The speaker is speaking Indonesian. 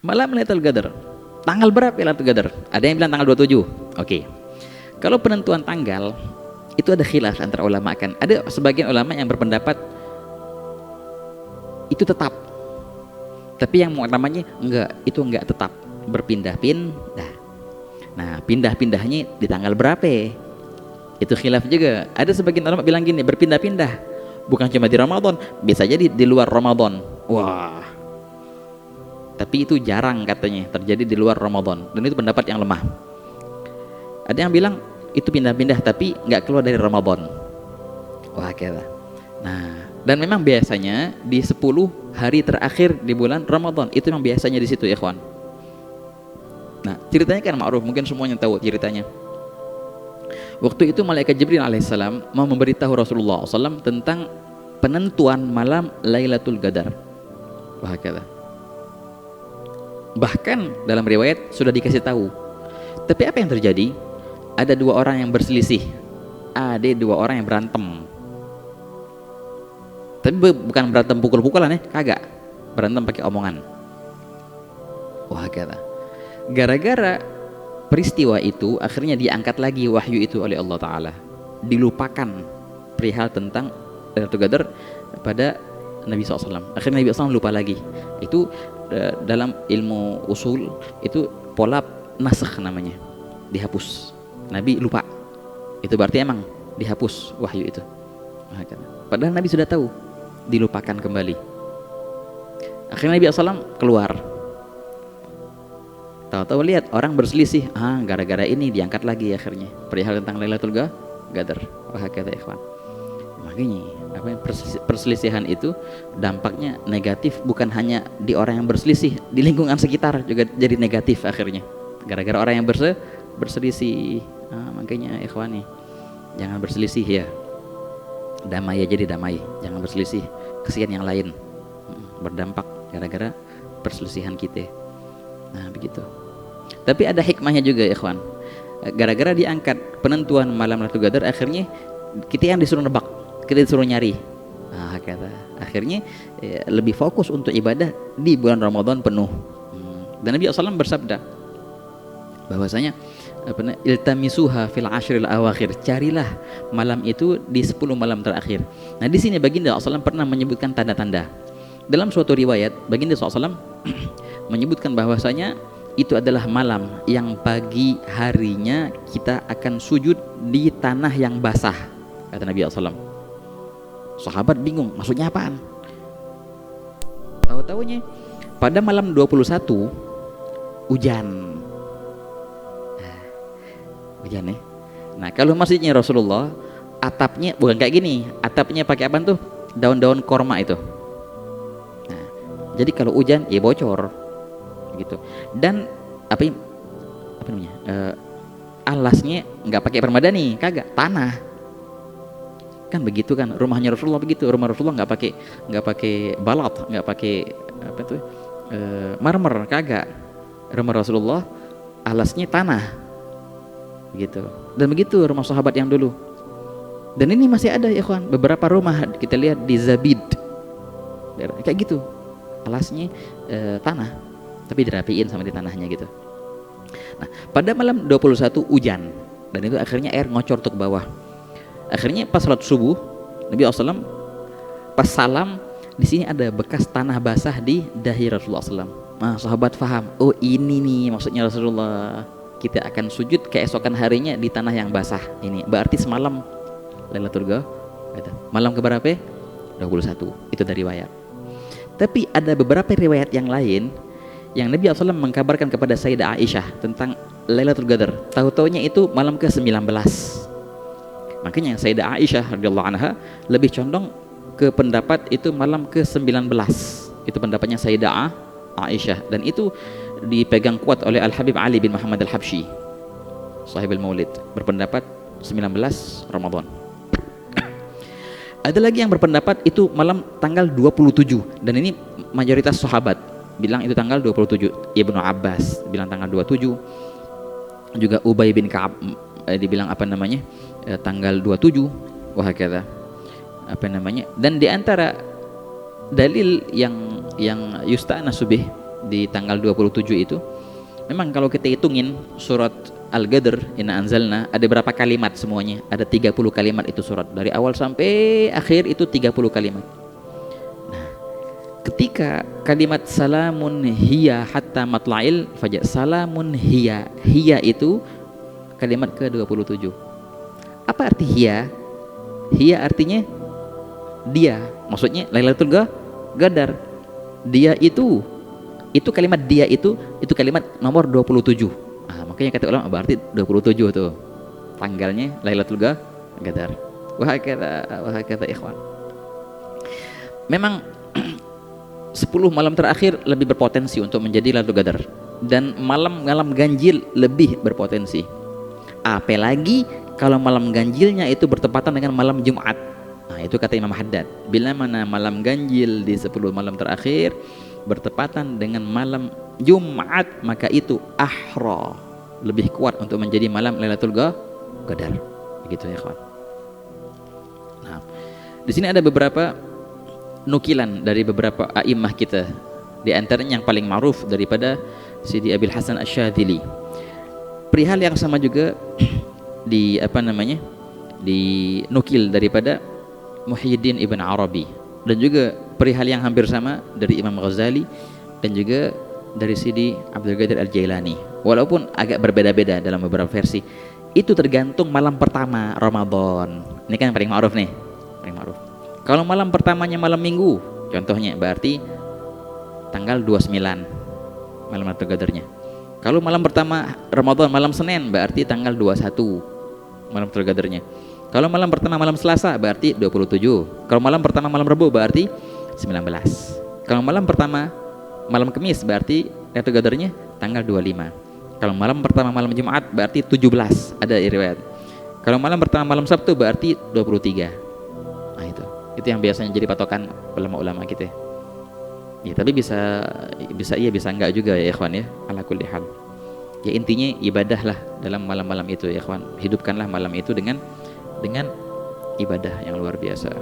Malam Lailatul Qadar. Tanggal berapa Lailatul Qadar? Ada yang bilang tanggal 27. Oke. Kalau penentuan tanggal itu ada khilaf antara ulama kan. Ada sebagian ulama yang berpendapat itu tetap. Tapi yang namanya enggak, itu enggak tetap, berpindah-pindah. Nah, pindah-pindahnya di tanggal berapa? Itu khilaf juga. Ada sebagian ulama bilang gini, berpindah-pindah. Bukan cuma di Ramadan, bisa jadi di luar Ramadan. Wah. Tapi itu jarang katanya terjadi di luar Ramadan, dan itu pendapat yang lemah. Ada yang bilang itu pindah-pindah tapi nggak keluar dari Ramadan. Wah, kira. Nah, dan memang biasanya di 10 hari terakhir di bulan Ramadan itu memang biasanya di situ, ikhwan. Nah, ceritanya kan ma'ruf, mungkin semuanya tahu ceritanya. Waktu itu malaikat Jibril alaihissalam mau memberitahu Rasulullah SAW tentang penentuan malam Lailatul Qadar. Wah, kira. Bahkan dalam riwayat sudah dikasih tahu. Tapi apa yang terjadi? Ada 2 orang yang berselisih. Ada 2 orang yang berantem. Tapi bukan berantem pukul-pukulan ya, kagak. Berantem pakai omongan. Wah, kata. Gara-gara peristiwa itu akhirnya diangkat lagi wahyu itu oleh Allah Ta'ala. Dilupakan perihal tentang Lailatul Qadar pada Nabi SAW. Akhirnya Nabi SAW lupa lagi. Itu dalam ilmu usul itu pola nasakh namanya, dihapus. Nabi lupa, itu berarti emang dihapus wahyu itu. Padahal Nabi sudah tahu, dilupakan kembali. Akhirnya Nabi SAW keluar. Tahu-tahu lihat orang berselisih, gara-gara ini diangkat lagi akhirnya perihal tentang Lailatul Qadar. Wah, kata ikhwan. Makanya perselisihan itu dampaknya negatif, bukan hanya di orang yang berselisih, di lingkungan sekitar juga jadi negatif akhirnya gara-gara orang yang berselisih. Makanya ikhwani, jangan berselisih ya, damai ya, jadi damai, jangan berselisih, kesian yang lain berdampak gara-gara perselisihan kita. Nah, begitu. Tapi ada hikmahnya juga ikhwan, gara-gara diangkat penentuan malam Lailatul Qadar, akhirnya kita yang disuruh nebak, kita disuruh nyari. Kata akhirnya lebih fokus untuk ibadah di bulan Ramadan penuh. Dan Nabi SAW bersabda bahwasanya iltamisuha fil ashril awakhir, carilah malam itu di 10 malam terakhir. Nah, di sini baginda SAW pernah menyebutkan tanda-tanda. Dalam suatu riwayat baginda SAW menyebutkan bahwasanya itu adalah malam yang pagi harinya kita akan sujud di tanah yang basah, kata Nabi SAW. Sahabat bingung, maksudnya apaan? Tahu-tahunya pada malam 21 hujan. Hujan ya. Nah, kalau masjidnya Rasulullah atapnya bukan kayak gini, atapnya pakai apa tuh? Daun-daun korma itu. Nah, jadi kalau hujan ya bocor gitu. Dan apa namanya? Alasnya nggak pakai permadani, kagak, tanah. Kan begitu kan, rumahnya Rasulullah begitu. Rumah Rasulullah nggak pakai balat, nggak pakai apa tuh marmer, kagak. Rumah Rasulullah alasnya tanah gitu. Dan begitu rumah sahabat yang dulu. Dan ini masih ada ya ikhwan, beberapa rumah kita lihat di Zabid kayak gitu, alasnya tanah tapi dirapiin sama di tanahnya gitu. Nah, pada malam 21 hujan, dan itu akhirnya air ngocor tuh ke bawah. Akhirnya pas salat subuh, Nabi SAW pas salam, di sini ada bekas tanah basah di dahi Rasulullah SAW. Nah, sahabat faham, oh ini nih maksudnya Rasulullah, kita akan sujud keesokan harinya di tanah yang basah. Ini berarti semalam Lailatul Qadar. Malam keberapa? 21. Itu dari riwayat. Tapi ada beberapa riwayat yang lain yang Nabi SAW mengkabarkan kepada Sayyidah Aisyah tentang Lailatul Qadar. Tahu-taunya itu malam ke-19. Makanya Sayyidah Aisyah radhiyallahu anha lebih condong ke pendapat itu malam ke-19. Itu pendapatnya Sayyidah Aisyah, dan itu dipegang kuat oleh Al-Habib Ali bin Muhammad Al-Habsyi, Sahibul Maulid, berpendapat 19 Ramadan. Ada lagi yang berpendapat itu malam tanggal 27, dan ini mayoritas sahabat bilang itu tanggal 27. Ibnu Abbas bilang tanggal 27, juga Ubay bin Ka'ab dibilang apa namanya tanggal 27, wahakadha apa namanya. Dan di antara dalil yang yusta'nasu bih, di tanggal 27 itu. Memang kalau kita hitungin surat Al-Qadr, Inna Anzalna, ada berapa kalimat semuanya? Ada 30 kalimat itu surat. Dari awal sampai akhir itu 30 kalimat. Nah, ketika kalimat salamun hiya hatta matla'il fajr, salamun hiya. Hiya itu kalimat ke-27. Apa arti hiya? Hiya artinya dia. Maksudnya Lailatul Qadar. Dia itu kalimat dia itu kalimat nomor 27. Makanya kata ulama berarti 27 tuh tanggalnya Lailatul Qadar. Wah kata ikhwan. Memang 10 malam terakhir lebih berpotensi untuk menjadi Lailatul Qadar, dan malam ganjil lebih berpotensi. Apalagi kalau malam ganjilnya itu bertepatan dengan malam Jumat. Nah, itu kata Imam Haddad, bila mana malam ganjil di 10 malam terakhir bertepatan dengan malam Jumat, maka itu ahra, lebih kuat untuk menjadi malam Lailatul Qadar. Begitu ya kawan. Nah, di sini ada beberapa nukilan dari beberapa a'immah kita. Di antaranya yang paling ma'ruf daripada Sidi Abil Hasan Asy-Syadzili. Perihal yang sama juga dinukil daripada Muhyiddin Ibn Arabi, dan juga perihal yang hampir sama dari Imam Ghazali dan juga dari Sidi Abdul Qadir Al-Jailani, walaupun agak berbeda-beda dalam beberapa versi. Itu tergantung malam pertama Ramadan. Ini kan yang paling ma'ruf nih, paling ma'ruf. Kalau malam pertamanya malam Minggu contohnya, berarti tanggal 29 malam Lailatul Qadarnya. Kalau malam pertama Ramadan malam Senin, berarti tanggal 21 malam Lailatul Qadarnya. Kalau malam pertama malam Selasa, berarti 27. Kalau malam pertama malam Rabu, berarti 19. Kalau malam pertama malam Kamis, berarti Lailatul Qadarnya tanggal 25. Kalau malam pertama malam Jumat, berarti 17, ada riwayat. Kalau malam pertama malam Sabtu, berarti 23. Nah itu yang biasanya jadi patokan ulama-ulama kita. Ya, tapi bisa iya, bisa enggak juga ya ikhwan ya, ala kulli hal. Ya intinya ibadahlah dalam malam-malam itu ya ikhwan. Hidupkanlah malam itu dengan ibadah yang luar biasa.